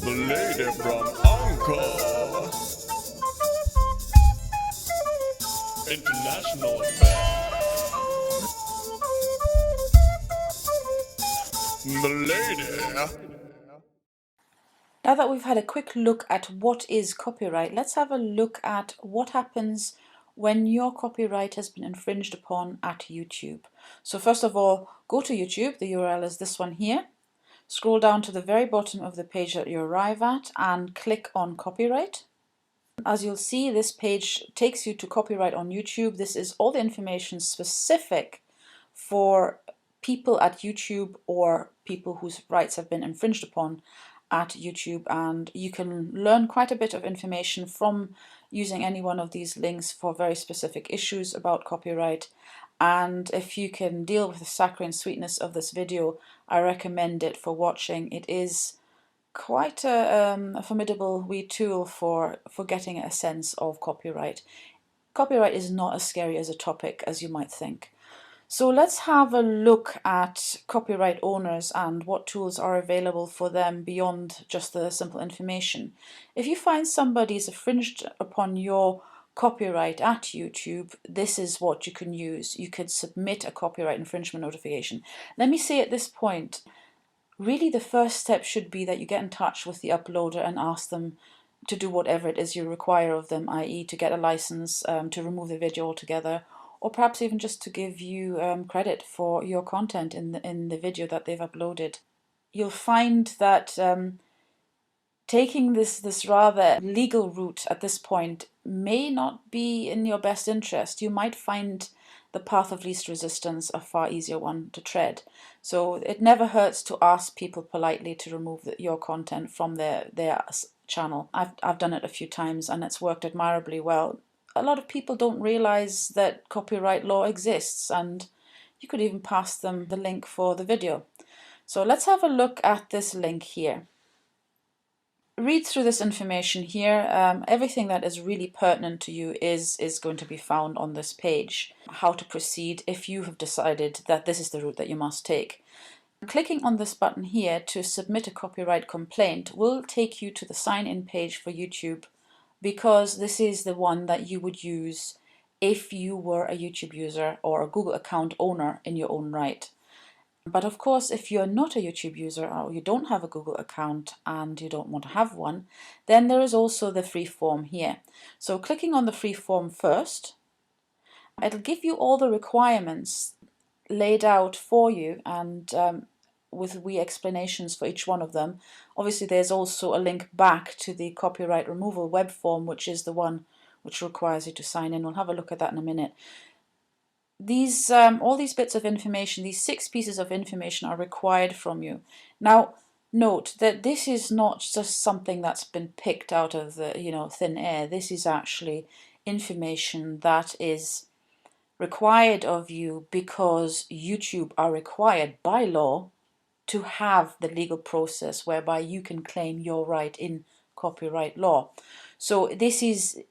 The lady from Uncle. International affair. The lady. Now that we've had a quick look at what is copyright, let's have a look at what happens when your copyright has been infringed upon at YouTube. So first of all, go to YouTube. The URL is this one here. Scroll down to the very bottom of the page that you arrive at and click on copyright. As you'll see, this page takes you to copyright on YouTube. This is all the information specific for people at YouTube or people whose rights have been infringed upon at YouTube, and you can learn quite a bit of information from using any one of these links for very specific issues about copyright. And if you can deal with the saccharine sweetness of this video, I recommend it for watching. It is quite a formidable wee tool for getting a sense of copyright. Copyright is not as scary as a topic as you might think. So let's have a look at copyright owners and what tools are available for them beyond just the simple information. If you find somebody's infringed upon your copyright at YouTube, this is what you can use. You could submit a copyright infringement notification. Let me say at this point, really the first step should be that you get in touch with the uploader and ask them to do whatever it is you require of them, i.e. to get a license, to remove the video altogether, or perhaps even just to give you credit for your content in the video that they've uploaded. You'll find that taking this rather legal route at this point may not be in your best interest. You might find the path of least resistance a far easier one to tread. So it never hurts to ask people politely to remove your content from their channel. I've done it a few times and it's worked admirably well. A lot of people don't realize that copyright law exists, and you could even pass them the link for the video. So let's have a look at this link here. Read through this information here. Everything that is really pertinent to you is going to be found on this page. How to proceed if you have decided that this is the route that you must take. Clicking on this button here to submit a copyright complaint will take you to the sign-in page for YouTube, because this is the one that you would use if you were a YouTube user or a Google account owner in your own right. But of course, if you're not a YouTube user or you don't have a Google account and you don't want to have one, then there is also the free form here. So clicking on the free form first, it'll give you all the requirements laid out for you, and with wee explanations for each one of them. Obviously, there's also a link back to the copyright removal web form, which is the one which requires you to sign in. We'll have a look at that in a minute. These all these bits of information, these 6 pieces of information, are required from you. Now, note that this is not just something that's been picked out of the thin air. This is actually information that is required of you because YouTube are required by law to have the legal process whereby you can claim your right in copyright law. So this is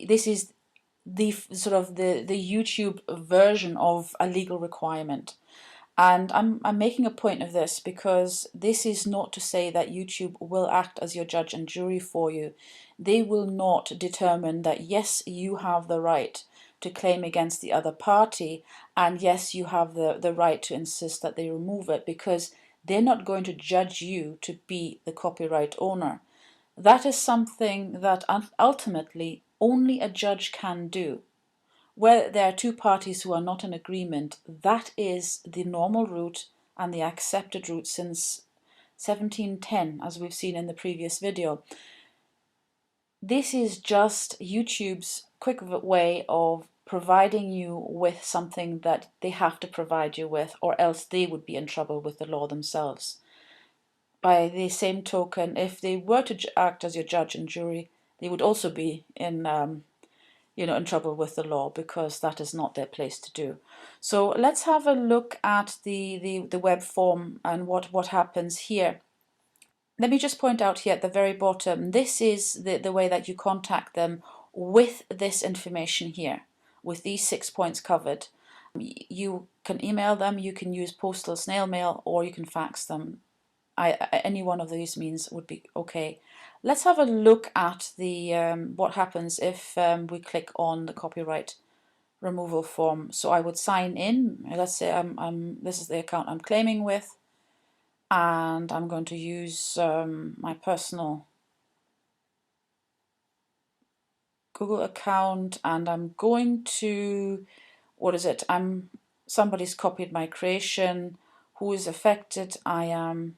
the sort of the YouTube version of a legal requirement. And I'm making a point of this because this is not to say that YouTube will act as your judge and jury for you. They will not determine that yes, you have the right to claim against the other party, and yes, you have the right to insist that they remove it, because they're not going to judge you to be the copyright owner. That is something that ultimately only a judge can do. Where there are 2 parties who are not in agreement, that is the normal route and the accepted route since 1710, as we've seen in the previous video. This is just YouTube's quick way of providing you with something that they have to provide you with, or else they would be in trouble with the law themselves. By the same token, if they were to act as your judge and jury, they would also be in trouble with the law, because that is not their place to do. So let's have a look at the web form and what happens here. Let me just point out here at the very bottom, this is the way that you contact them with this information here, with these 6 points covered. You can email them, you can use postal snail mail, or you can fax them. any one of these means would be okay. Let's have a look at the what happens if we click on the copyright removal form. So I would sign in. Let's say this is the account I'm claiming with, and I'm going to use my personal Google account, and I'm going to, what is it? Somebody's copied my creation. Who is affected? I am.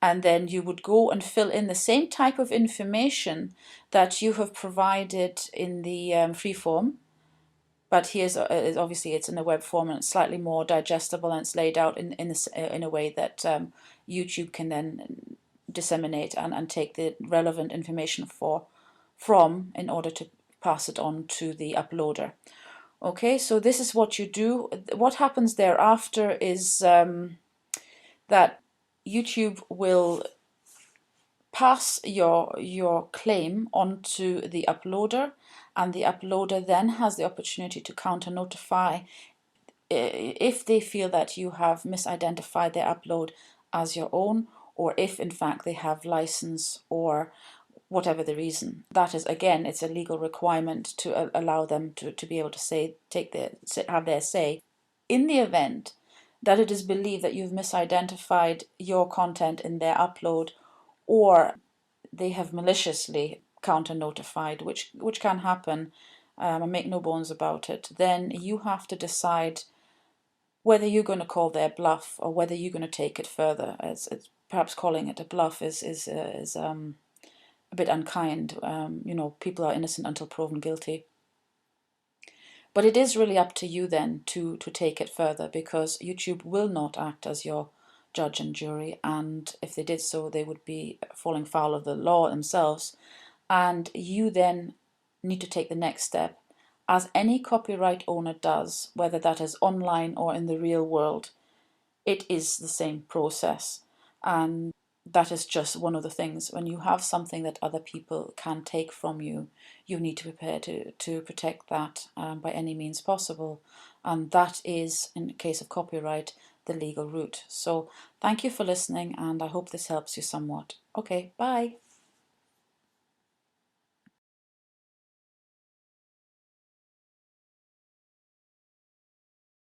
And then you would go and fill in the same type of information that you have provided in the free form. But here's obviously it's in a web form and it's slightly more digestible, and it's laid out in a way that YouTube can then disseminate and take the relevant information from in order to pass it on to the uploader. Okay, so this is what you do. What happens thereafter is that YouTube will pass your claim onto the uploader, and the uploader then has the opportunity to counter notify if they feel that you have misidentified their upload as your own, or if in fact they have license or whatever the reason. That is, again, it's a legal requirement to allow them to be able to have their say. In the event that it is believed that you've misidentified your content in their upload, or they have maliciously counter notified, which can happen, I make no bones about it, then you have to decide whether you're going to call their bluff or whether you're going to take it further. It's perhaps calling it a bluff is a bit unkind. People are innocent until proven guilty. But it is really up to you then to take it further, because YouTube will not act as your judge and jury, and if they did so, they would be falling foul of the law themselves, and you then need to take the next step, as any copyright owner does, whether that is online or in the real world. It is the same process, and that is just one of the things. When you have something that other people can take from you, you need to prepare to protect that by any means possible, and that is, in the case of copyright, the legal route. So thank you for listening, and I hope this helps you somewhat. Okay, bye.